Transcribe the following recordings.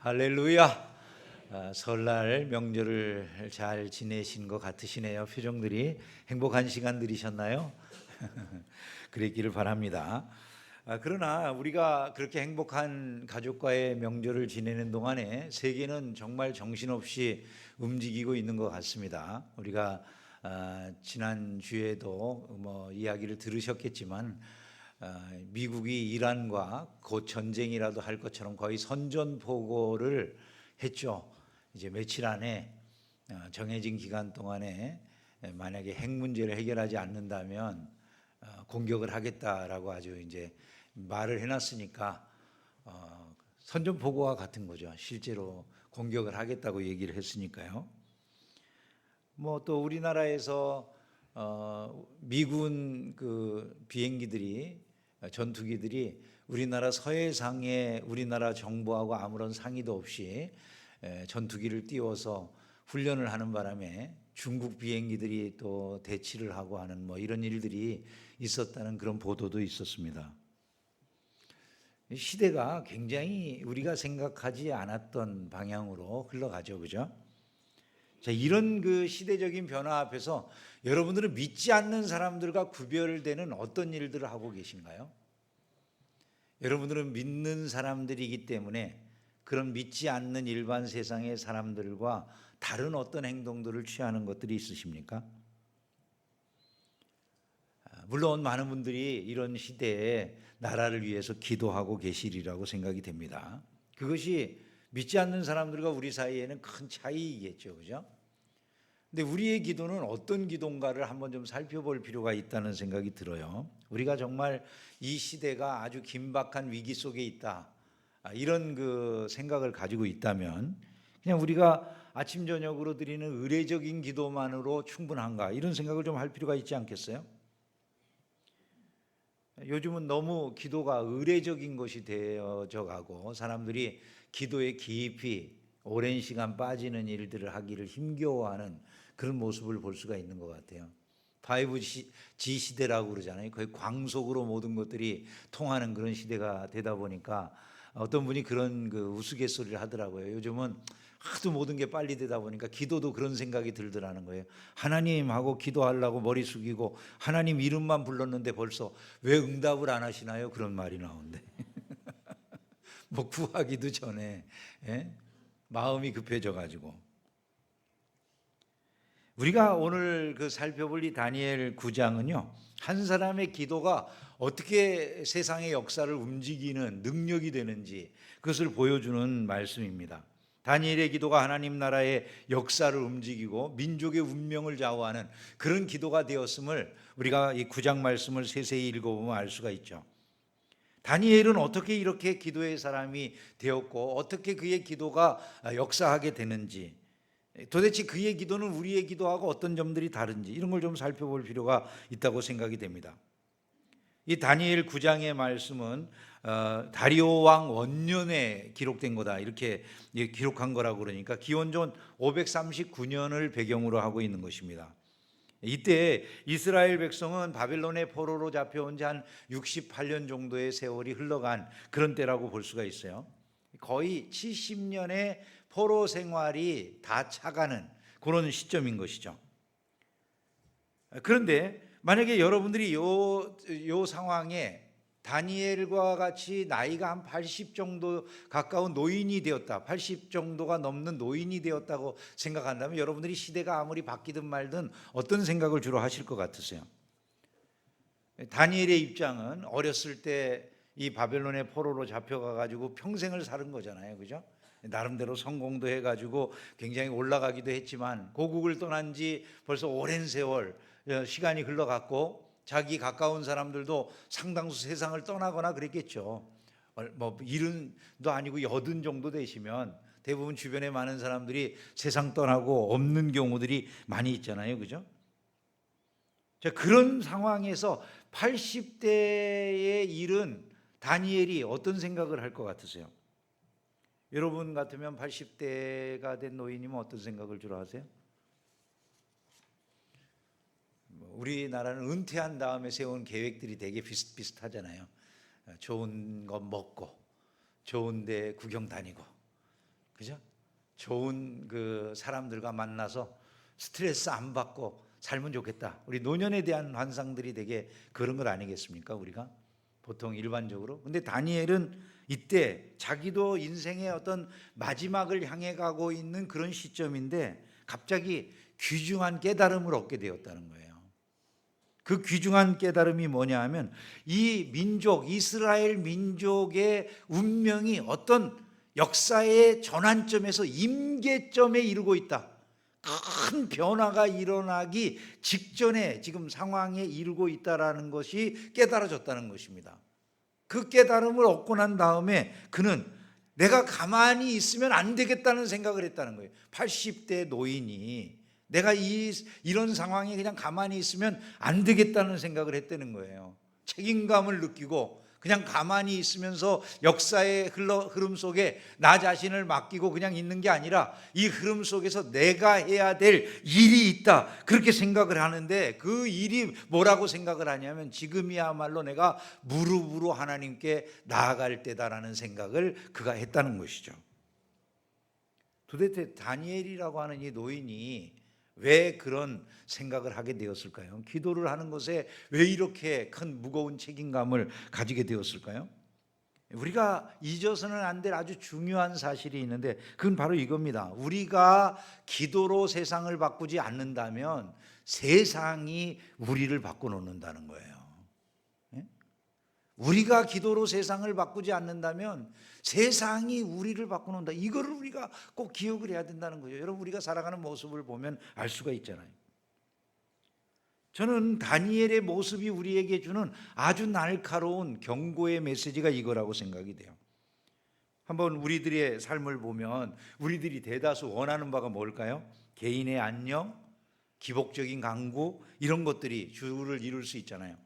할렐루야. 설날 명절을 잘 지내신 것 같으시네요. 표정들이 행복한 시간들이셨나요? 그랬기를 바랍니다. 그러나 우리가 그렇게 행복한 가족과의 명절을 지내는 동안에 세계는 정말 정신없이 움직이고 있는 것 같습니다. 우리가 지난 주에도 이야기를 들으셨겠지만 미국이 이란과 곧 전쟁이라도 할 것처럼 거의 선전포고를 했죠. 이제 며칠 안에 정해진 기간 동안에 만약에 핵 문제를 해결하지 않는다면 공격을 하겠다라고 아주 이제 말을 해놨으니까 선전포고와 같은 거죠. 실제로 공격을 하겠다고 얘기를 했으니까요. 또 우리나라에서 미군 그 비행기들이 전투기들이 우리나라 서해상에 우리나라 정부하고 아무런 상의도 없이 전투기를 띄워서 훈련을 하는 바람에 중국 비행기들이 또 대치를 하고 하는 이런 일들이 있었다는 그런 보도도 있었습니다. 시대가 굉장히 우리가 생각하지 않았던 방향으로 흘러가죠, 그죠? 자, 이런 그 시대적인 변화 앞에서 여러분들은 믿지 않는 사람들과 구별되는 어떤 일들을 하고 계신가요? 여러분들은 믿는 사람들이기 때문에 그런 믿지 않는 일반 세상의 사람들과 다른 어떤 행동들을 취하는 것들이 있으십니까? 물론 많은 분들이 이런 시대에 나라를 위해서 기도하고 계시리라고 생각이 됩니다. 그것이 믿지 않는 사람들과 우리 사이에는 큰 차이이겠죠, 그죠? 근데 우리의 기도는 어떤 기도인가를 한번 좀 살펴볼 필요가 있다는 생각이 들어요. 우리가 정말 이 시대가 아주 긴박한 위기 속에 있다, 이런 그 생각을 가지고 있다면 그냥 우리가 아침 저녁으로 드리는 의례적인 기도만으로 충분한가, 이런 생각을 좀 할 필요가 있지 않겠어요? 요즘은 너무 기도가 의례적인 것이 되어져 가고 사람들이 기도에 깊이 오랜 시간 빠지는 일들을 하기를 힘겨워하는 그런 모습을 볼 수가 있는 것 같아요. 5G 시대라고 그러잖아요. 거의 광속으로 모든 것들이 통하는 그런 시대가 되다 보니까 어떤 분이 그런 그 우스갯소리를 하더라고요. 요즘은 하도 모든 게 빨리 되다 보니까 기도도 그런 생각이 들더라는 거예요. 하나님하고 기도하려고 머리 숙이고 하나님 이름만 불렀는데 벌써 왜 응답을 안 하시나요? 그런 말이 나오는데 구하기도 전에 마음이 급해져 가지고. 우리가 오늘 그 살펴볼 이 다니엘 9장은요, 한 사람의 기도가 어떻게 세상의 역사를 움직이는 능력이 되는지 그것을 보여주는 말씀입니다. 다니엘의 기도가 하나님 나라의 역사를 움직이고 민족의 운명을 좌우하는 그런 기도가 되었음을 우리가 이 9장 말씀을 세세히 읽어보면 알 수가 있죠. 다니엘은 어떻게 이렇게 기도의 사람이 되었고 어떻게 그의 기도가 역사하게 되는지, 도대체 그의 기도는 우리의 기도하고 어떤 점들이 다른지 이런 걸 좀 살펴볼 필요가 있다고 생각이 됩니다. 이 다니엘 9장의 말씀은 다리오 왕 원년에 기록된 거다, 이렇게 기록한 거라고 그러니까 기원전 539년을 배경으로 하고 있는 것입니다. 이때 이스라엘 백성은 바벨론의 포로로 잡혀온 지 한 68년 정도의 세월이 흘러간 그런 때라고 볼 수가 있어요. 거의 70년의 포로 생활이 다 차가는 그런 시점인 것이죠. 그런데 만약에 여러분들이 요 상황에 다니엘과 같이 나이가 한 80 정도 가까운 노인이 되었다, 80 정도가 넘는 노인이 되었다고 생각한다면 여러분들이 시대가 아무리 바뀌든 말든 어떤 생각을 주로 하실 것 같으세요? 다니엘의 입장은 어렸을 때 이 바벨론의 포로로 잡혀가 가지고 평생을 사는 거잖아요, 그죠? 나름대로 성공도 해가지고 굉장히 올라가기도 했지만 고국을 떠난 지 벌써 오랜 세월 시간이 흘러갔고 자기 가까운 사람들도 상당수 세상을 떠나거나 그랬겠죠. 70도 아니고 80 정도 되시면 대부분 주변에 많은 사람들이 세상 떠나고 없는 경우들이 많이 있잖아요, 그죠? 자, 그런 상황에서 80대의 일은 다니엘이 어떤 생각을 할 것 같으세요? 여러분 같으면 80대가 된 노인이면 어떤 생각을 주로 하세요? 우리나라는 은퇴한 다음에 세운 계획들이 되게 비슷비슷하잖아요. 좋은 거 먹고 좋은 데 구경 다니고 그죠? 좋은 그 사람들과 만나서 스트레스 안 받고 살면 좋겠다. 우리 노년에 대한 환상들이 되게 그런 것 아니겠습니까? 우리가 보통 일반적으로. 근데 다니엘은 이때 자기도 인생의 어떤 마지막을 향해 가고 있는 그런 시점인데 갑자기 귀중한 깨달음을 얻게 되었다는 거예요. 그 귀중한 깨달음이 뭐냐 하면 이 민족, 이스라엘 민족의 운명이 어떤 역사의 전환점에서 임계점에 이르고 있다. 큰 변화가 일어나기 직전에 지금 상황에 이르고 있다라는 것이 깨달아졌다는 것입니다. 그 깨달음을 얻고 난 다음에 그는 내가 가만히 있으면 안 되겠다는 생각을 했다는 거예요. 80대 노인이 내가 이런 상황에 그냥 가만히 있으면 안 되겠다는 생각을 했다는 거예요. 책임감을 느끼고 그냥 가만히 있으면서 역사의 흐름 속에 나 자신을 맡기고 그냥 있는 게 아니라 이 흐름 속에서 내가 해야 될 일이 있다, 그렇게 생각을 하는데 그 일이 뭐라고 생각을 하냐면 지금이야말로 내가 무릎으로 하나님께 나아갈 때다라는 생각을 그가 했다는 것이죠. 도대체 다니엘이라고 하는 이 노인이 왜 그런 생각을 하게 되었을까요? 기도를 하는 것에 왜 이렇게 큰 무거운 책임감을 가지게 되었을까요? 우리가 잊어서는 안 될 아주 중요한 사실이 있는데 그건 바로 이겁니다. 우리가 기도로 세상을 바꾸지 않는다면 세상이 우리를 바꿔놓는다는 거예요. 우리가 기도로 세상을 바꾸지 않는다면 세상이 우리를 바꿔놓는다. 이거를 우리가 꼭 기억을 해야 된다는 거죠. 여러분, 우리가 살아가는 모습을 보면 알 수가 있잖아요. 저는 다니엘의 모습이 우리에게 주는 아주 날카로운 경고의 메시지가 이거라고 생각이 돼요. 한번 우리들의 삶을 보면 우리들이 대다수 원하는 바가 뭘까요? 개인의 안녕, 기복적인 강구, 이런 것들이 주를 이룰 수 있잖아요.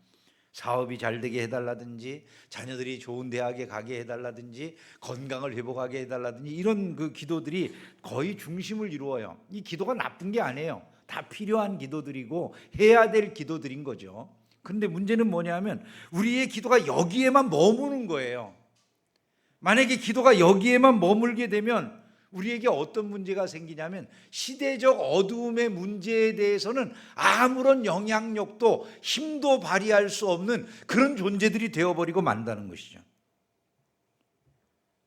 사업이 잘 되게 해달라든지, 자녀들이 좋은 대학에 가게 해달라든지, 건강을 회복하게 해달라든지, 이런 그 기도들이 거의 중심을 이루어요. 이 기도가 나쁜 게 아니에요. 다 필요한 기도들이고 해야 될 기도들인 거죠. 그런데 문제는 뭐냐면 우리의 기도가 여기에만 머무는 거예요. 만약에 기도가 여기에만 머물게 되면 우리에게 어떤 문제가 생기냐면 시대적 어두움의 문제에 대해서는 아무런 영향력도 힘도 발휘할 수 없는 그런 존재들이 되어버리고 만다는 것이죠.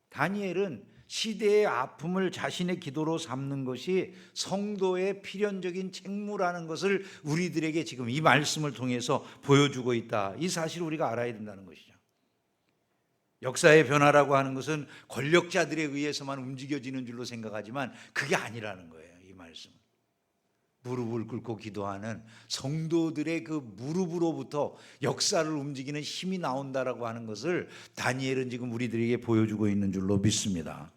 다니엘은 시대의 아픔을 자신의 기도로 삼는 것이 성도의 필연적인 책무라는 것을 우리들에게 지금 이 말씀을 통해서 보여주고 있다. 이 사실을 우리가 알아야 된다는 것이죠. 역사의 변화라고 하는 것은 권력자들에 의해서만 움직여지는 줄로 생각하지만 그게 아니라는 거예요. 이 말씀은 무릎을 꿇고 기도하는 성도들의 그 무릎으로부터 역사를 움직이는 힘이 나온다라고 하는 것을 다니엘은 지금 우리들에게 보여주고 있는 줄로 믿습니다.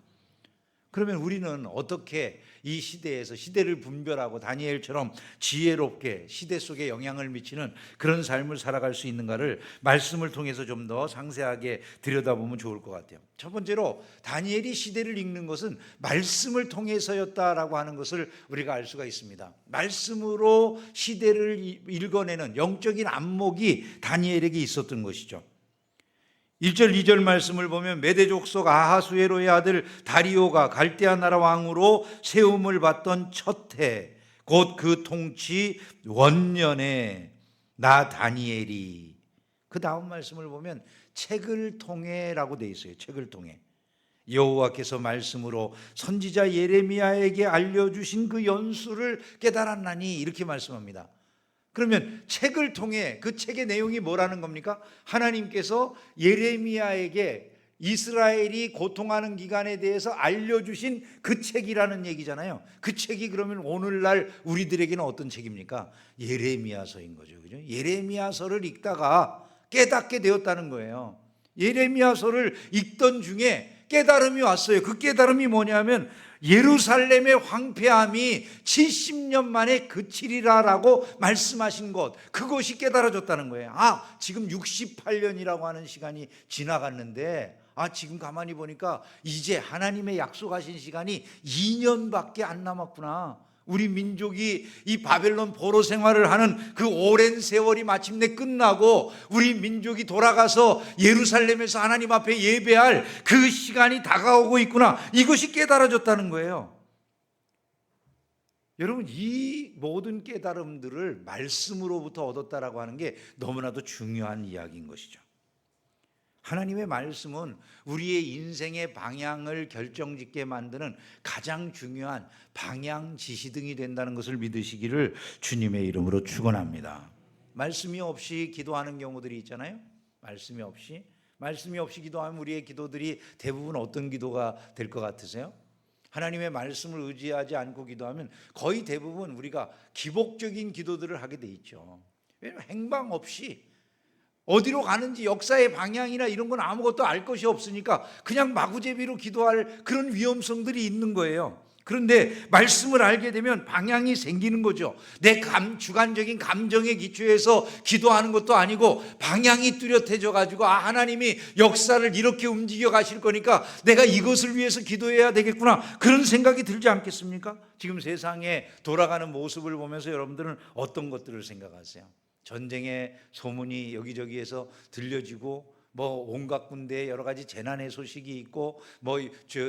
그러면 우리는 어떻게 이 시대에서 시대를 분별하고 다니엘처럼 지혜롭게 시대 속에 영향을 미치는 그런 삶을 살아갈 수 있는가를 말씀을 통해서 좀 더 상세하게 들여다보면 좋을 것 같아요. 첫 번째로 다니엘이 시대를 읽는 것은 말씀을 통해서였다라고 하는 것을 우리가 알 수가 있습니다. 말씀으로 시대를 읽어내는 영적인 안목이 다니엘에게 있었던 것이죠. 1절 2절 말씀을 보면 메대 족속 아하수에로의 아들 다리오가 갈대아 나라 왕으로 세움을 받던 첫 해 곧 그 통치 원년에 나 다니엘이, 그 다음 말씀을 보면 책을 통해라고 돼 있어요. 책을 통해 여호와께서 말씀으로 선지자 예레미야에게 알려주신 그 연수를 깨달았나니, 이렇게 말씀합니다. 그러면 책을 통해, 그 책의 내용이 뭐라는 겁니까? 하나님께서 예레미야에게 이스라엘이 고통하는 기간에 대해서 알려주신 그 책이라는 얘기잖아요. 그 책이 그러면 오늘날 우리들에게는 어떤 책입니까? 예레미야서인 거죠. 그죠? 예레미야서를 읽다가 깨닫게 되었다는 거예요. 예레미야서를 읽던 중에 깨달음이 왔어요. 그 깨달음이 뭐냐면 예루살렘의 황폐함이 70년 만에 그치리라라고 말씀하신 것, 그것이 깨달아졌다는 거예요. 아, 지금 68년이라고 하는 시간이 지나갔는데 지금 가만히 보니까 이제 하나님의 약속하신 시간이 2년밖에 안 남았구나. 우리 민족이 이 바벨론 포로 생활을 하는 그 오랜 세월이 마침내 끝나고 우리 민족이 돌아가서 예루살렘에서 하나님 앞에 예배할 그 시간이 다가오고 있구나, 이것이 깨달아졌다는 거예요. 여러분, 이 모든 깨달음들을 말씀으로부터 얻었다라고 하는 게 너무나도 중요한 이야기인 것이죠. 하나님의 말씀은 우리의 인생의 방향을 결정짓게 만드는 가장 중요한 방향 지시등이 된다는 것을 믿으시기를 주님의 이름으로 축원합니다. 말씀이 없이 기도하는 경우들이 있잖아요. 말씀이 없이 기도하면 우리의 기도들이 대부분 어떤 기도가 될 것 같으세요? 하나님의 말씀을 의지하지 않고 기도하면 거의 대부분 우리가 기복적인 기도들을 하게 돼 있죠. 왜냐하면 행방 없이 어디로 가는지 역사의 방향이나 이런 건 아무것도 알 것이 없으니까 그냥 마구제비로 기도할 그런 위험성들이 있는 거예요. 그런데 말씀을 알게 되면 방향이 생기는 거죠. 내 주관적인 감정에 기초해서 기도하는 것도 아니고 방향이 뚜렷해져 가지고 하나님이 역사를 이렇게 움직여 가실 거니까 내가 이것을 위해서 기도해야 되겠구나, 그런 생각이 들지 않겠습니까? 지금 세상에 돌아가는 모습을 보면서 여러분들은 어떤 것들을 생각하세요? 전쟁의 소문이 여기저기에서 들려지고 온갖 군데에 여러 가지 재난의 소식이 있고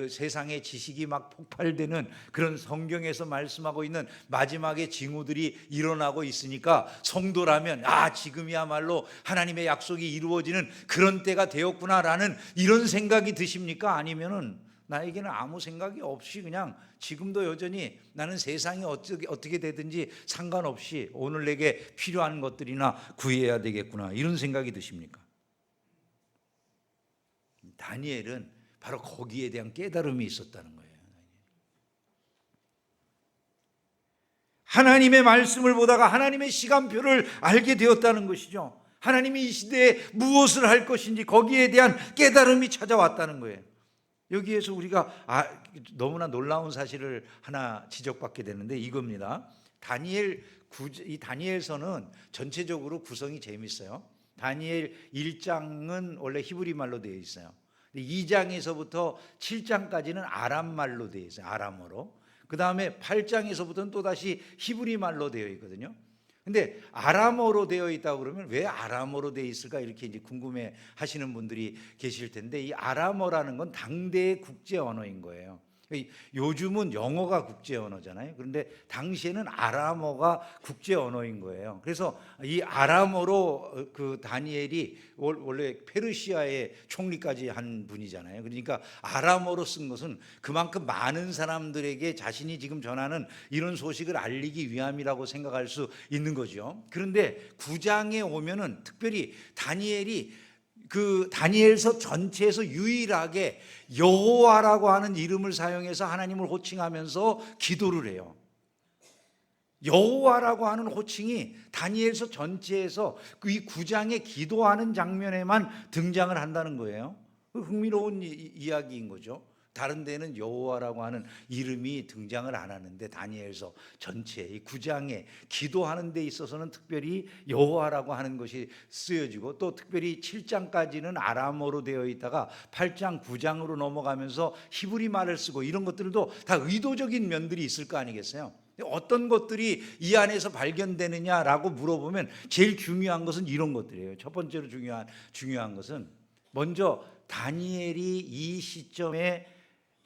세상의 지식이 막 폭발되는 그런 성경에서 말씀하고 있는 마지막의 징후들이 일어나고 있으니까 성도라면 지금이야말로 하나님의 약속이 이루어지는 그런 때가 되었구나라는 이런 생각이 드십니까? 아니면은 나에게는 아무 생각이 없이 그냥 지금도 여전히 나는 세상이 어떻게 되든지 상관없이 오늘 내게 필요한 것들이나 구해야 되겠구나, 이런 생각이 드십니까? 다니엘은 바로 거기에 대한 깨달음이 있었다는 거예요. 하나님의 말씀을 보다가 하나님의 시간표를 알게 되었다는 것이죠. 하나님이 이 시대에 무엇을 할 것인지 거기에 대한 깨달음이 찾아왔다는 거예요. 여기에서 우리가 너무나 놀라운 사실을 하나 지적받게 되는데 이겁니다. 이 다니엘서는 전체적으로 구성이 재밌어요. 다니엘 1장은 원래 히브리 말로 되어 있어요. 2장에서부터 7장까지는 아람 말로 되어 있어요. 아람어로. 그 다음에 8장에서부터는 또다시 히브리 말로 되어 있거든요. 근데 아람어로 되어 있다고 그러면 왜 아람어로 되어 있을까, 이렇게 이제 궁금해 하시는 분들이 계실 텐데, 이 아람어라는 건 당대의 국제 언어인 거예요. 요즘은 영어가 국제 언어잖아요. 그런데 당시에는 아람어가 국제 언어인 거예요. 그래서 이 아람어로 그 다니엘이 원래 페르시아의 총리까지 한 분이잖아요. 그러니까 아람어로 쓴 것은 그만큼 많은 사람들에게 자신이 지금 전하는 이런 소식을 알리기 위함이라고 생각할 수 있는 거죠. 그런데 9장에 오면은 특별히 다니엘이 그 다니엘서 전체에서 유일하게 여호와라고 하는 이름을 사용해서 하나님을 호칭하면서 기도를 해요. 여호와라고 하는 호칭이 다니엘서 전체에서 이 9장에 기도하는 장면에만 등장을 한다는 거예요. 흥미로운 이야기인 거죠. 다른 데는 여호와라고 하는 이름이 등장을 안 하는데 다니엘서 전체 이 9장에 기도하는 데 있어서는 특별히 여호와라고 하는 것이 쓰여지고, 또 특별히 7장까지는 아람어로 되어 있다가 8장 9장으로 넘어가면서 히브리 말을 쓰고, 이런 것들도 다 의도적인 면들이 있을 거 아니겠어요? 어떤 것들이 이 안에서 발견되느냐라고 물어보면 제일 중요한 것은 이런 것들이에요. 첫 번째로 중요한 것은 먼저 다니엘이 이 시점에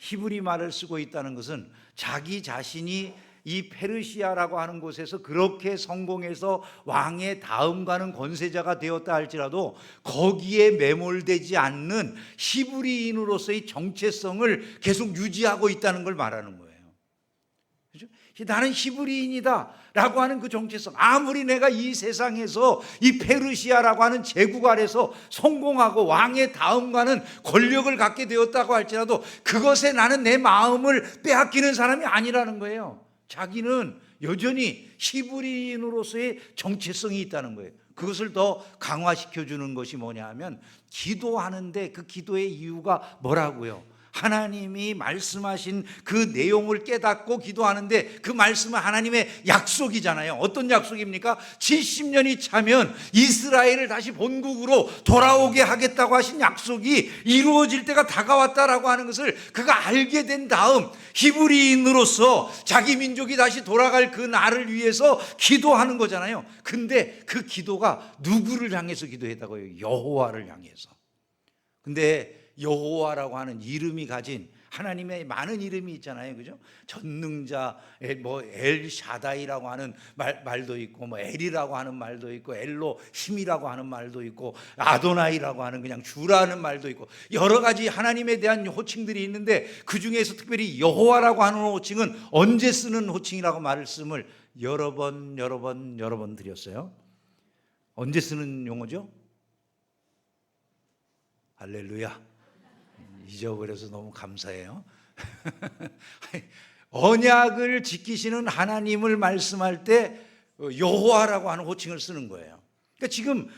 히브리 말을 쓰고 있다는 것은 자기 자신이 이 페르시아라고 하는 곳에서 그렇게 성공해서 왕의 다음가는 권세자가 되었다 할지라도 거기에 매몰되지 않는 히브리인으로서의 정체성을 계속 유지하고 있다는 걸 말하는 거예요. 그렇죠? 나는 히브리인이다 라고 하는 그 정체성, 아무리 내가 이 세상에서 이 페르시아라고 하는 제국 아래서 성공하고 왕의 다음가는 권력을 갖게 되었다고 할지라도 그것에 나는 내 마음을 빼앗기는 사람이 아니라는 거예요. 자기는 여전히 히브리인으로서의 정체성이 있다는 거예요. 그것을 더 강화시켜주는 것이 뭐냐 하면 기도하는데 그 기도의 이유가 뭐라고요? 하나님이 말씀하신 그 내용을 깨닫고 기도하는데 그 말씀은 하나님의 약속이잖아요. 어떤 약속입니까? 70년이 차면 이스라엘을 다시 본국으로 돌아오게 하겠다고 하신 약속이 이루어질 때가 다가왔다라고 하는 것을 그가 알게 된 다음 히브리인으로서 자기 민족이 다시 돌아갈 그 날을 위해서 기도하는 거잖아요. 근데 그 기도가 누구를 향해서 기도했다고요? 여호와를 향해서. 근데 여호와라고 하는 이름이 가진 하나님의 많은 이름이 있잖아요, 그죠? 전능자, 뭐 엘샤다이라고 하는 말도 있고, 뭐 엘이라고 하는 말도 있고, 엘로 힘이라고 하는 말도 있고, 아도나이라고 하는 그냥 주라는 말도 있고, 여러 가지 하나님에 대한 호칭들이 있는데 그 중에서 특별히 여호와라고 하는 호칭은 언제 쓰는 호칭이라고 말씀을 여러 번 드렸어요. 언제 쓰는 용어죠? 할렐루야. 잊어버려서 너무 감사해요. 언약을 지키시는 하나님을 말씀할 때 여호와라고 하는 호칭을 쓰는 거예요. 그러니까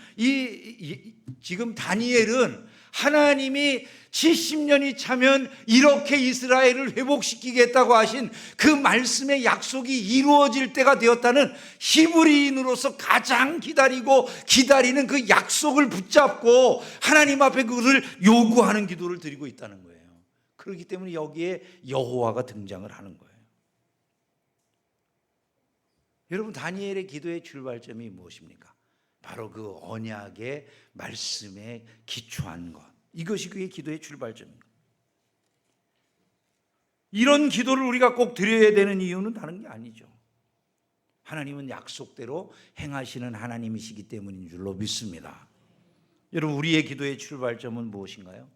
지금 다니엘은 하나님이 70년이 차면 이렇게 이스라엘을 회복시키겠다고 하신 그 말씀의 약속이 이루어질 때가 되었다는 히브리인으로서 가장 기다리는 그 약속을 붙잡고 하나님 앞에 그것을 요구하는 기도를 드리고 있다는 거예요. 그렇기 때문에 여기에 여호와가 등장을 하는 거예요. 여러분, 다니엘의 기도의 출발점이 무엇입니까? 바로 그 언약의 말씀에 기초한 것, 이것이 그의 기도의 출발점입니다. 이런 기도를 우리가 꼭 드려야 되는 이유는 다른 게 아니죠. 하나님은 약속대로 행하시는 하나님이시기 때문인 줄로 믿습니다. 여러분, 우리의 기도의 출발점은 무엇인가요?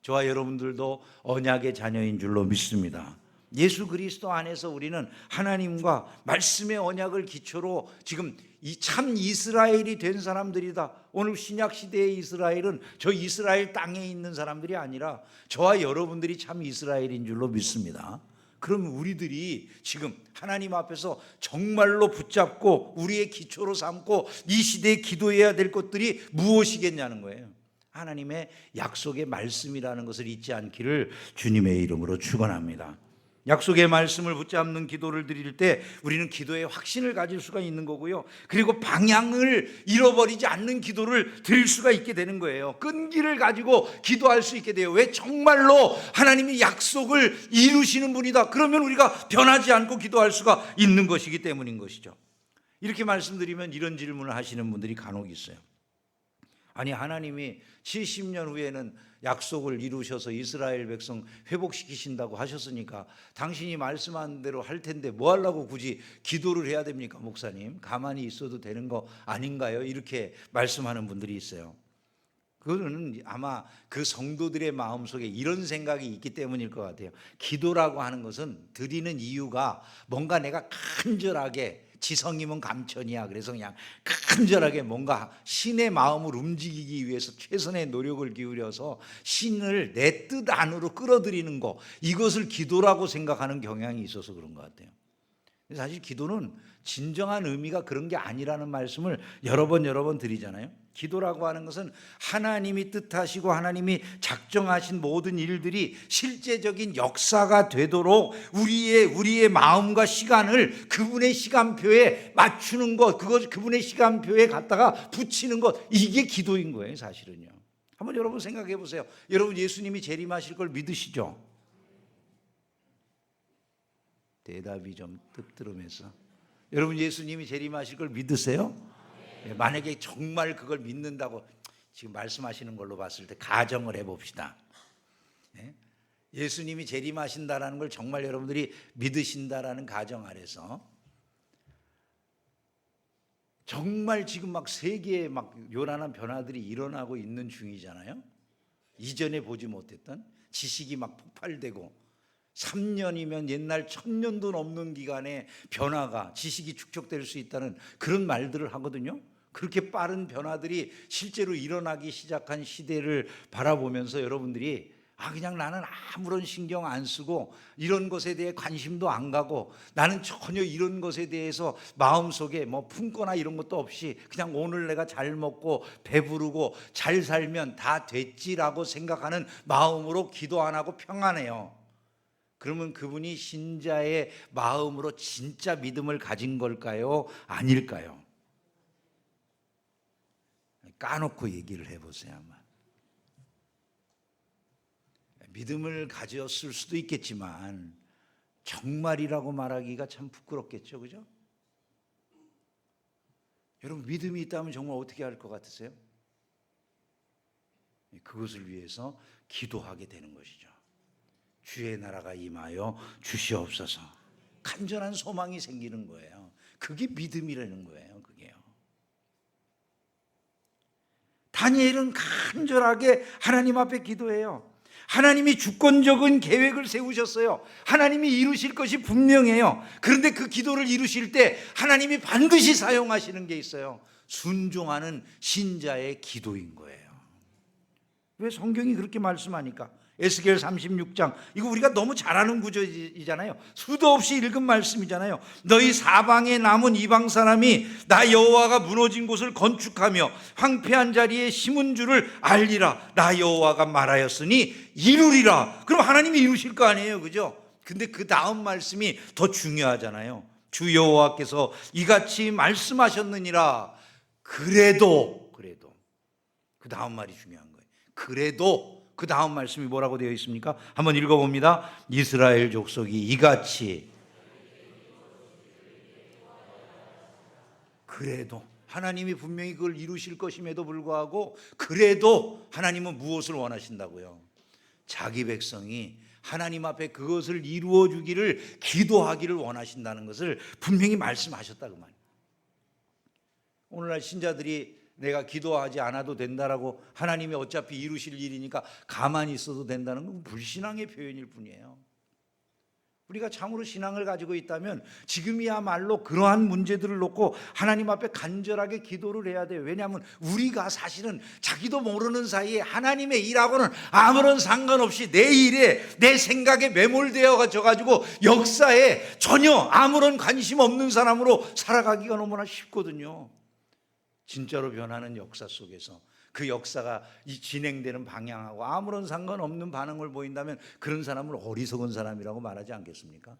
저와 여러분들도 언약의 자녀인 줄로 믿습니다. 예수 그리스도 안에서 우리는 하나님과 말씀의 언약을 기초로 지금 이 참 이스라엘이 된 사람들이다. 오늘 신약 시대의 이스라엘은 저 이스라엘 땅에 있는 사람들이 아니라 저와 여러분들이 참 이스라엘인 줄로 믿습니다. 그럼 우리들이 지금 하나님 앞에서 정말로 붙잡고 우리의 기초로 삼고 이 시대에 기도해야 될 것들이 무엇이겠냐는 거예요. 하나님의 약속의 말씀이라는 것을 잊지 않기를 주님의 이름으로 축원합니다. 약속의 말씀을 붙잡는 기도를 드릴 때 우리는 기도에 확신을 가질 수가 있는 거고요. 그리고 방향을 잃어버리지 않는 기도를 드릴 수가 있게 되는 거예요. 끈기를 가지고 기도할 수 있게 돼요. 왜? 정말로 하나님이 약속을 이루시는 분이다. 그러면 우리가 변하지 않고 기도할 수가 있는 것이기 때문인 것이죠. 이렇게 말씀드리면 이런 질문을 하시는 분들이 간혹 있어요. 아니, 하나님이 70년 후에는 약속을 이루셔서 이스라엘 백성 회복시키신다고 하셨으니까 당신이 말씀한 대로 할 텐데 뭐 하려고 굳이 기도를 해야 됩니까, 목사님? 가만히 있어도 되는 거 아닌가요? 이렇게 말씀하는 분들이 있어요. 그거는 아마 그 성도들의 마음속에 이런 생각이 있기 때문일 것 같아요. 기도라고 하는 것은 드리는 이유가 뭔가 내가 간절하게, 지성이면 감천이야, 그래서 그냥 간절하게 뭔가 신의 마음을 움직이기 위해서 최선의 노력을 기울여서 신을 내 뜻 안으로 끌어들이는 것, 이것을 기도라고 생각하는 경향이 있어서 그런 것 같아요. 사실 기도는 진정한 의미가 그런 게 아니라는 말씀을 여러 번 드리잖아요. 기도라고 하는 것은 하나님이 뜻하시고 하나님이 작정하신 모든 일들이 실제적인 역사가 되도록 우리의 마음과 시간을 그분의 시간표에 맞추는 것, 그분의 시간표에 갖다가 붙이는 것, 이게 기도인 거예요, 사실은요. 한번 여러분 생각해 보세요. 여러분, 예수님이 재림하실 걸 믿으시죠? 대답이 좀 뜸들으면서. 여러분, 예수님이 재림하실 걸 믿으세요? 만약에 정말 그걸 믿는다고 지금 말씀하시는 걸로 봤을 때 가정을 해봅시다. 예수님이 재림하신다라는 걸 정말 여러분들이 믿으신다라는 가정 아래서 정말 지금 막 세계에 막 요란한 변화들이 일어나고 있는 중이잖아요. 이전에 보지 못했던 지식이 막 폭발되고 3년이면 옛날 1000년도 넘는 기간의 변화가, 지식이 축적될 수 있다는 그런 말들을 하거든요. 그렇게 빠른 변화들이 실제로 일어나기 시작한 시대를 바라보면서 여러분들이 그냥 나는 아무런 신경 안 쓰고 이런 것에 대해 관심도 안 가고 나는 전혀 이런 것에 대해서 마음속에 뭐 품거나 이런 것도 없이 그냥 오늘 내가 잘 먹고 배부르고 잘 살면 다 됐지라고 생각하는 마음으로 기도 안 하고 평안해요. 그러면 그분이 신자의 마음으로 진짜 믿음을 가진 걸까요? 아닐까요? 까놓고 얘기를 해보세요. 아마 믿음을 가졌을 수도 있겠지만 정말이라고 말하기가 참 부끄럽겠죠, 그죠? 여러분, 믿음이 있다면 정말 어떻게 할 것 같으세요? 그것을 위해서 기도하게 되는 것이죠. 주의 나라가 임하여 주시옵소서. 간절한 소망이 생기는 거예요. 그게 믿음이라는 거예요. 그게요. 다니엘은 간절하게 하나님 앞에 기도해요. 하나님이 주권적인 계획을 세우셨어요. 하나님이 이루실 것이 분명해요. 그런데 그 기도를 이루실 때 하나님이 반드시 사용하시는 게 있어요. 순종하는 신자의 기도인 거예요. 왜 성경이 그렇게 말씀하니까? 에스겔 36장, 이거 우리가 너무 잘 아는 구절이잖아요. 수도 없이 읽은 말씀이잖아요. 너희 사방에 남은 이방 사람이 나 여호와가 무너진 곳을 건축하며 황폐한 자리에 심은 줄을 알리라. 나 여호와가 말하였으니 이루리라. 그럼 하나님이 이루실 거 아니에요, 그죠? 근데 그 다음 말씀이 더 중요하잖아요. 주 여호와께서 이같이 말씀하셨느니라. 그래도 그 다음 말이 중요한 거예요. 그래도 그 다음 말씀이 뭐라고 되어 있습니까? 한번 읽어봅니다. 이스라엘 족속이 이같이, 그래도 하나님이 분명히 그걸 이루실 것임에도 불구하고 그래도 하나님은 무엇을 원하신다고요? 자기 백성이 하나님 앞에 그것을 이루어 주기를 기도하기를 원하신다는 것을 분명히 말씀하셨다 그 말이에요. 오늘날 신자들이 내가 기도하지 않아도 된다라고 하나님이 어차피 이루실 일이니까 가만히 있어도 된다는 건 불신앙의 표현일 뿐이에요. 우리가 참으로 신앙을 가지고 있다면 지금이야말로 그러한 문제들을 놓고 하나님 앞에 간절하게 기도를 해야 돼요. 왜냐하면 우리가 사실은 자기도 모르는 사이에 하나님의 일하고는 아무런 상관없이 내 일에 내 생각에 매몰되어 가지고 역사에 전혀 아무런 관심 없는 사람으로 살아가기가 너무나 쉽거든요. 진짜로 변하는 역사 속에서 그 역사가 이 진행되는 방향하고 아무런 상관없는 반응을 보인다면 그런 사람을 어리석은 사람이라고 말하지 않겠습니까?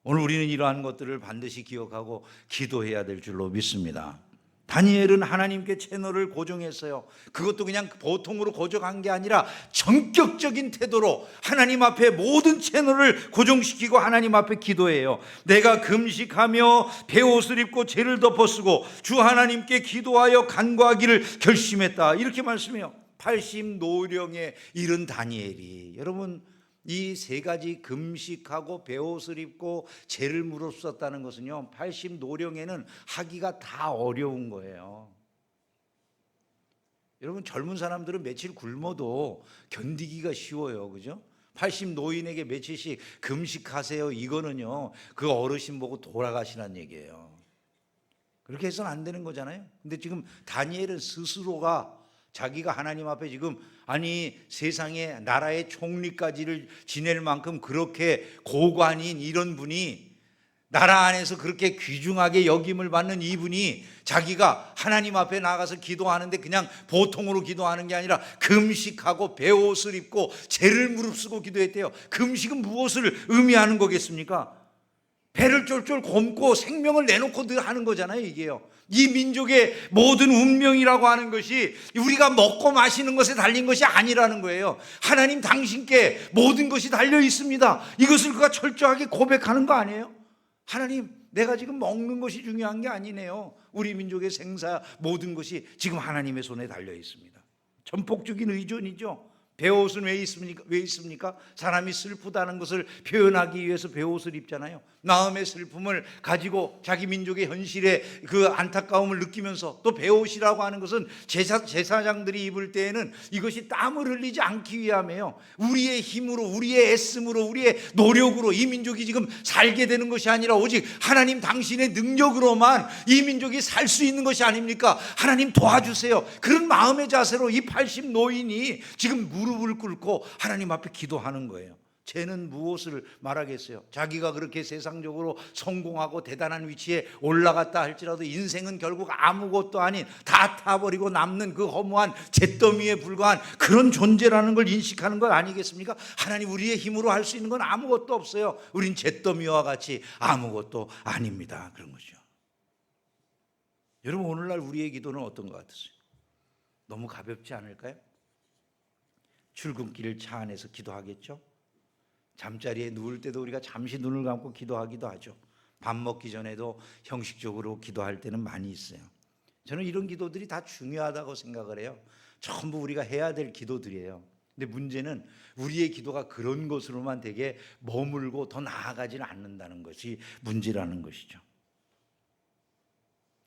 오늘 우리는 이러한 것들을 반드시 기억하고 기도해야 될 줄로 믿습니다. 다니엘은 하나님께 채널을 고정했어요. 그것도 그냥 보통으로 고정한 게 아니라 전격적인 태도로 하나님 앞에 모든 채널을 고정시키고 하나님 앞에 기도해요. 내가 금식하며 베옷을 입고 죄를 덮어쓰고 주 하나님께 기도하여 간구하기를 결심했다. 이렇게 말씀해요. 80노령에 이른 다니엘이, 여러분, 이 세 가지 금식하고 베옷을 입고 죄를 무릅쓰었다는 것은요, 80노령에는 하기가 다 어려운 거예요. 여러분, 젊은 사람들은 며칠 굶어도 견디기가 쉬워요, 그죠? 80노인에게 며칠씩 금식하세요, 이거는요 그 어르신 보고 돌아가시란 얘기예요. 그렇게 해서는 안 되는 거잖아요. 근데 지금 다니엘은 스스로가 자기가 하나님 앞에 지금 세상에 나라의 총리까지를 지낼 만큼 그렇게 고관인 이런 분이, 나라 안에서 그렇게 귀중하게 여김을 받는 이분이 자기가 하나님 앞에 나가서 기도하는데 그냥 보통으로 기도하는 게 아니라 금식하고 베옷을 입고 죄를 무릅쓰고 기도했대요. 금식은 무엇을 의미하는 거겠습니까? 배를 쫄쫄 굶고 생명을 내놓고 하는 거잖아요, 이게요. 이 민족의 모든 운명이라고 하는 것이 우리가 먹고 마시는 것에 달린 것이 아니라는 거예요. 하나님 당신께 모든 것이 달려 있습니다. 이것을 그가 철저하게 고백하는 거 아니에요? 하나님, 내가 지금 먹는 것이 중요한 게 아니네요. 우리 민족의 생사 모든 것이 지금 하나님의 손에 달려 있습니다. 전폭적인 의존이죠. 베옷은 왜 있습니까? 사람이 슬프다는 것을 표현하기 위해서 베옷을 입잖아요. 마음의 슬픔을 가지고 자기 민족의 현실에 그 안타까움을 느끼면서, 또 베옷이라고 하는 것은 제사장들이 입을 때에는 이것이 땀을 흘리지 않기 위함이에요. 우리의 힘으로, 우리의 애씀으로, 우리의 노력으로 이 민족이 지금 살게 되는 것이 아니라 오직 하나님 당신의 능력으로만 이 민족이 살 수 있는 것이 아닙니까? 하나님 도와주세요. 그런 마음의 자세로 이 80노인이 지금 무릎 무릎을 꿇고 하나님 앞에 기도하는 거예요. 쟤는 무엇을 말하겠어요? 자기가 그렇게 세상적으로 성공하고 대단한 위치에 올라갔다 할지라도 인생은 결국 아무것도 아닌 다 타버리고 남는 그 허무한 잿더미에 불과한 그런 존재라는 걸 인식하는 것 아니겠습니까? 하나님, 우리의 힘으로 할 수 있는 건 아무것도 없어요. 우린 잿더미와 같이 아무것도 아닙니다. 그런 거죠. 여러분, 오늘날 우리의 기도는 어떤 것 같으세요? 너무 가볍지 않을까요? 출근길 차 안에서 기도하겠죠? 잠자리에 누울 때도 우리가 잠시 눈을 감고 기도하기도 하죠. 밥 먹기 전에도 형식적으로 기도할 때는 많이 있어요. 저는 이런 기도들이 다 중요하다고 생각을 해요. 전부 우리가 해야 될 기도들이에요. 근데 문제는 우리의 기도가 그런 것으로만 되게 머물고 더 나아가지는 않는다는 것이 문제라는 것이죠.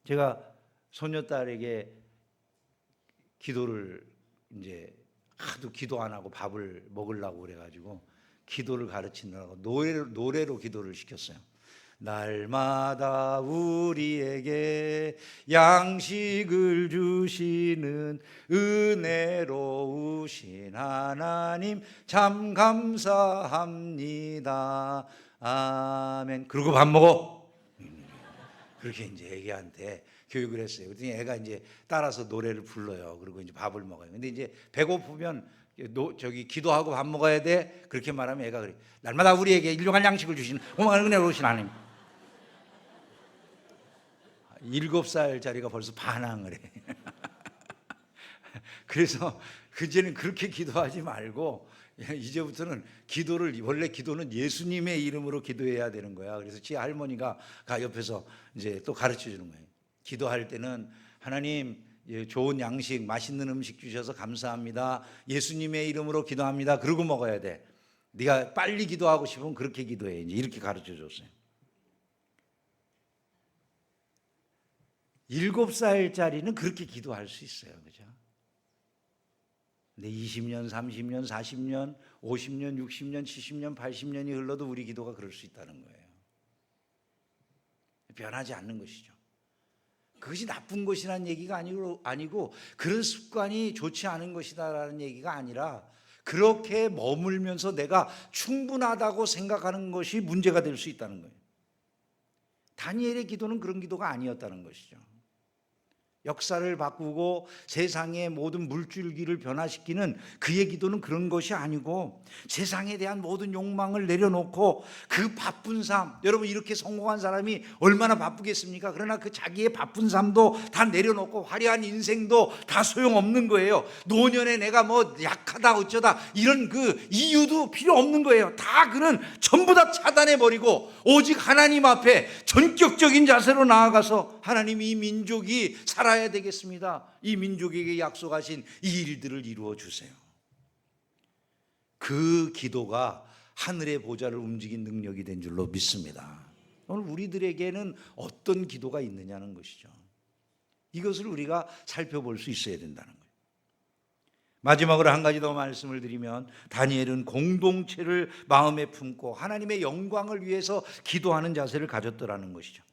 제가 소녀딸에게 기도를 이제 하도 기도 안 하고 밥을 먹으려고 그래가지고 기도를 가르치느라고 노래로 기도를 시켰어요. 날마다 우리에게 양식을 주시는 은혜로우신 하나님 참 감사합니다. 아멘. 그리고 밥 먹어. 그렇게 이제 애기한테 교육을 했어요. 그랬더니 애가 이제 따라서 노래를 불러요. 그리고 이제 밥을 먹어요. 근데 이제 배고프면 기도하고 밥 먹어야 돼. 그렇게 말하면 애가 그래. 날마다 우리에게 일용할 양식을 주시는 고마운 은혜로우신 하나님. 7살짜리가 벌써 반항을 해. 그래서 이제는 그렇게 기도하지 말고 이제부터는 원래 기도는 예수님의 이름으로 기도해야 되는 거야. 그래서 지 할머니가 옆에서 이제 또 가르쳐 주는 거예요. 기도할 때는 하나님, 좋은 양식, 맛있는 음식 주셔서 감사합니다. 예수님의 이름으로 기도합니다. 그러고 먹어야 돼. 네가 빨리 기도하고 싶으면 그렇게 기도해. 이제 이렇게 가르쳐 줬어요. 7살짜리는 그렇게 기도할 수 있어요. 그죠? 근데 20년, 30년, 40년, 50년, 60년, 70년, 80년이 흘러도 우리 기도가 그럴 수 있다는 거예요. 변하지 않는 것이죠. 그것이 나쁜 것이라는 얘기가 아니고 그런 습관이 좋지 않은 것이다라는 얘기가 아니라 그렇게 머물면서 내가 충분하다고 생각하는 것이 문제가 될 수 있다는 거예요. 다니엘의 기도는 그런 기도가 아니었다는 것이죠. 역사를 바꾸고 세상의 모든 물줄기를 변화시키는 그의 기도는 그런 것이 아니고 세상에 대한 모든 욕망을 내려놓고 그 바쁜 삶, 여러분 이렇게 성공한 사람이 얼마나 바쁘겠습니까? 그러나 그 자기의 바쁜 삶도 다 내려놓고 화려한 인생도 다 소용없는 거예요. 노년에 내가 뭐 약하다 어쩌다 이런 그 이유도 필요 없는 거예요. 다 그는 전부 다 차단해버리고 오직 하나님 앞에 전격적인 자세로 나아가서 하나님, 이 민족이 살아야 되겠습니다. 이 민족에게 약속하신 이 일들을 이루어 주세요. 그 기도가 하늘의 보좌를 움직인 능력이 된 줄로 믿습니다. 오늘 우리들에게는 어떤 기도가 있느냐는 것이죠. 이것을 우리가 살펴볼 수 있어야 된다는 거예요. 마지막으로 한 가지 더 말씀을 드리면, 다니엘은 공동체를 마음에 품고 하나님의 영광을 위해서 기도하는 자세를 가졌더라는 것이죠.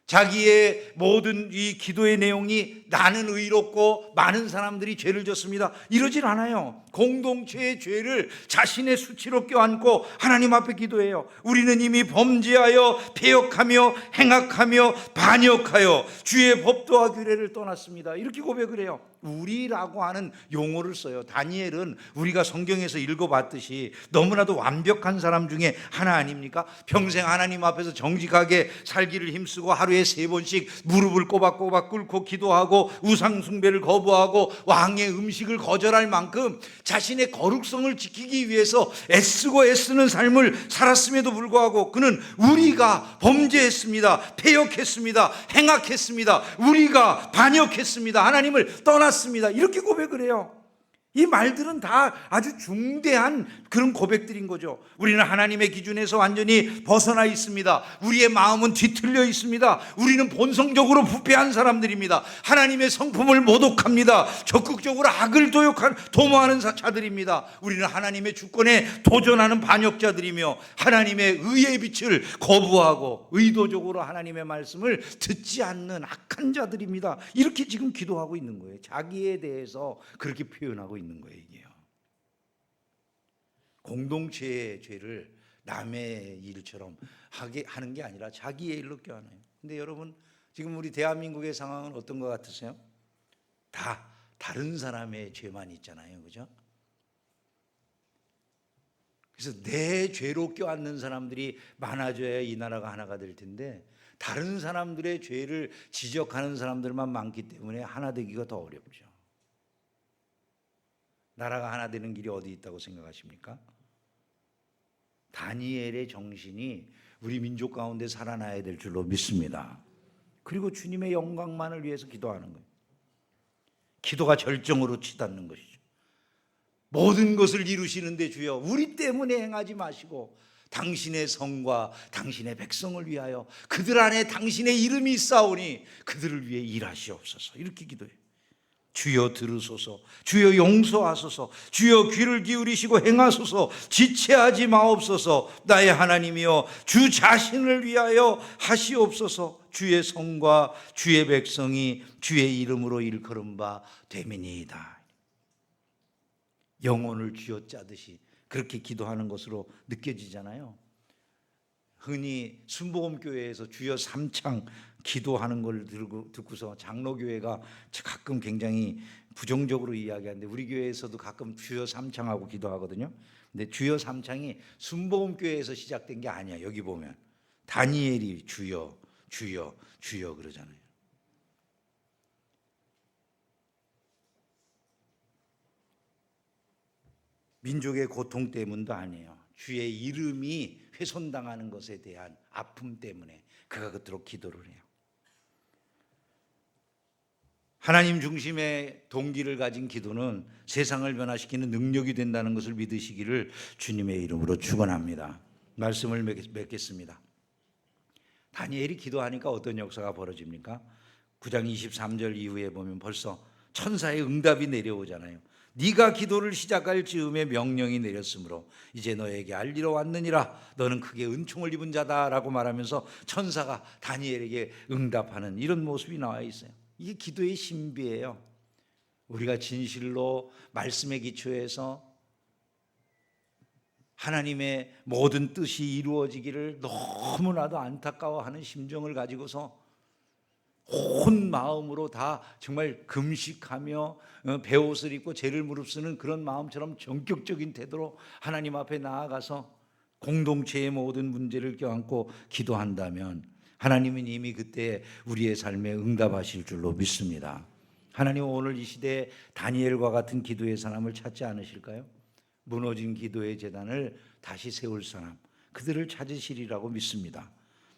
자기의 모든 이 기도의 내용이 나는 의롭고 많은 사람들이 죄를 졌습니다, 이러질 않아요. 공동체의 죄를 자신의 수치로 껴안고 하나님 앞에 기도해요. 우리는 이미 범죄하여 패역하며 행악하며 반역하여 주의 법도와 규례를 떠났습니다, 이렇게 고백을 해요. 우리라고 하는 용어를 써요. 다니엘은 우리가 성경에서 읽어봤듯이 너무나도 완벽한 사람 중에 하나 아닙니까? 평생 하나님 앞에서 정직하게 살기를 힘쓰고 하루에 3번씩 무릎을 꼬박꼬박 꿇고 기도하고 우상 숭배를 거부하고 왕의 음식을 거절할 만큼 자신의 거룩성을 지키기 위해서 애쓰는 삶을 살았음에도 불구하고 그는 우리가 범죄했습니다, 패역했습니다, 행악했습니다, 우리가 반역했습니다, 하나님을 떠났습니다, 이렇게 고백을 해요. 이 말들은 다 아주 중대한 그런 고백들인 거죠. 우리는 하나님의 기준에서 완전히 벗어나 있습니다. 우리의 마음은 뒤틀려 있습니다. 우리는 본성적으로 부패한 사람들입니다. 하나님의 성품을 모독합니다. 적극적으로 악을 도모하는 자들입니다. 우리는 하나님의 주권에 도전하는 반역자들이며 하나님의 의의 빛을 거부하고 의도적으로 하나님의 말씀을 듣지 않는 악한 자들입니다. 이렇게 지금 기도하고 있는 거예요. 자기에 대해서 그렇게 표현하고 있는 거예요. 이게요. 공동체의 죄를 남의 일처럼 하는 게 아니라 자기의 일로 껴안아요. 근데 여러분, 지금 우리 대한민국의 상황은 어떤 것 같으세요? 다 다른 사람의 죄만 있잖아요, 그죠? 그래서 내 죄로 껴안는 사람들이 많아져야 이 나라가 하나가 될 텐데, 다른 사람들의 죄를 지적하는 사람들만 많기 때문에 하나 되기가 더 어렵죠. 나라가 하나 되는 길이 어디 있다고 생각하십니까? 다니엘의 정신이 우리 민족 가운데 살아나야 될 줄로 믿습니다. 그리고 주님의 영광만을 위해서 기도하는 거예요. 기도가 절정으로 치닫는 것이죠. 모든 것을 이루시는데 주여, 우리 때문에 행하지 마시고 당신의 성과 당신의 백성을 위하여 그들 안에 당신의 이름이 있사오니 그들을 위해 일하시옵소서. 이렇게 기도해요. 주여 들으소서, 주여 용서하소서, 주여 귀를 기울이시고 행하소서, 지체하지 마옵소서. 나의 하나님이여, 주 자신을 위하여 하시옵소서. 주의 성과 주의 백성이 주의 이름으로 일컬은 바 되미니이다. 영혼을 쥐어짜듯이 그렇게 기도하는 것으로 느껴지잖아요. 흔히 순복음교회에서 주여 삼창 기도하는 걸 듣고서 장로교회가 가끔 굉장히 부정적으로 이야기하는데, 우리 교회에서도 가끔 주여 삼창하고 기도하거든요. 근데 주여 삼창이 순복음교회에서 시작된 게 아니야. 여기 보면 다니엘이 주여 주여 주여 그러잖아요. 민족의 고통 때문도 아니에요. 주의 이름이 훼손당하는 것에 대한 아픔 때문에 그가 그토록 기도를 해요. 하나님 중심의 동기를 가진 기도는 세상을 변화시키는 능력이 된다는 것을 믿으시기를 주님의 이름으로 축원합니다. 말씀을 맺겠습니다. 다니엘이 기도하니까 어떤 역사가 벌어집니까? 9장 23절 이후에 보면 벌써 천사의 응답이 내려오잖아요. 네가 기도를 시작할 즈음에 명령이 내렸으므로 이제 너에게 알리러 왔느니라. 너는 크게 은총을 입은 자다라고 말하면서 천사가 다니엘에게 응답하는 이런 모습이 나와 있어요. 이게 기도의 신비예요. 우리가 진실로 말씀에 기초해서 하나님의 모든 뜻이 이루어지기를 너무나도 안타까워하는 심정을 가지고서 온 마음으로 다 정말 금식하며 베옷을 입고 죄를 무릅쓰는 그런 마음처럼 전격적인 태도로 하나님 앞에 나아가서 공동체의 모든 문제를 껴안고 기도한다면 하나님은 이미 그때 우리의 삶에 응답하실 줄로 믿습니다. 하나님은 오늘 이 시대에 다니엘과 같은 기도의 사람을 찾지 않으실까요? 무너진 기도의 재단을 다시 세울 사람, 그들을 찾으시리라고 믿습니다.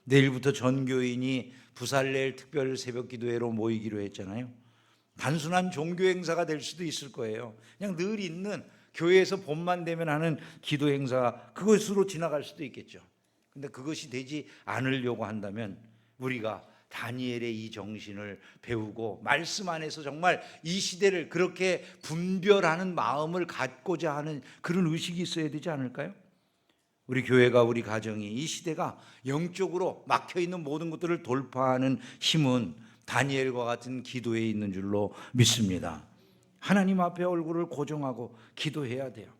내일부터 전 교인이 부살렐 특별 새벽 기도회로 모이기로 했잖아요. 단순한 종교 행사가 될 수도 있을 거예요. 그냥 늘 있는 교회에서 봄만 되면 하는 기도 행사, 그것으로 지나갈 수도 있겠죠. 근데 그것이 되지 않으려고 한다면 우리가 다니엘의 이 정신을 배우고 말씀 안에서 정말 이 시대를 그렇게 분별하는 마음을 갖고자 하는 그런 의식이 있어야 되지 않을까요? 우리 교회가, 우리 가정이, 이 시대가 영적으로 막혀있는 모든 것들을 돌파하는 힘은 다니엘과 같은 기도에 있는 줄로 믿습니다. 하나님 앞에 얼굴을 고정하고 기도해야 돼요.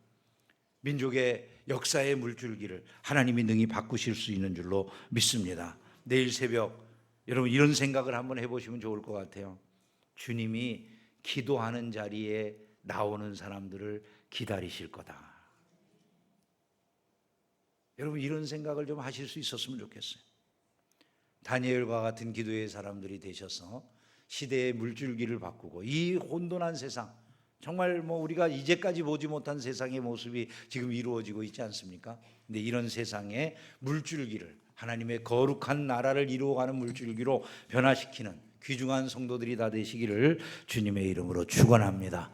민족의 역사의 물줄기를 하나님이 능히 바꾸실 수 있는 줄로 믿습니다. 내일 새벽 여러분 이런 생각을 한번 해보시면 좋을 것 같아요. 주님이 기도하는 자리에 나오는 사람들을 기다리실 거다. 여러분 이런 생각을 좀 하실 수 있었으면 좋겠어요. 다니엘과 같은 기도의 사람들이 되셔서 시대의 물줄기를 바꾸고 이 혼돈한 세상, 정말 우리가 이제까지 보지 못한 세상의 모습이 지금 이루어지고 있지 않습니까? 근데 이런 세상의 물줄기를, 하나님의 거룩한 나라를 이루어가는 물줄기로 변화시키는 귀중한 성도들이 다 되시기를 주님의 이름으로 축원합니다.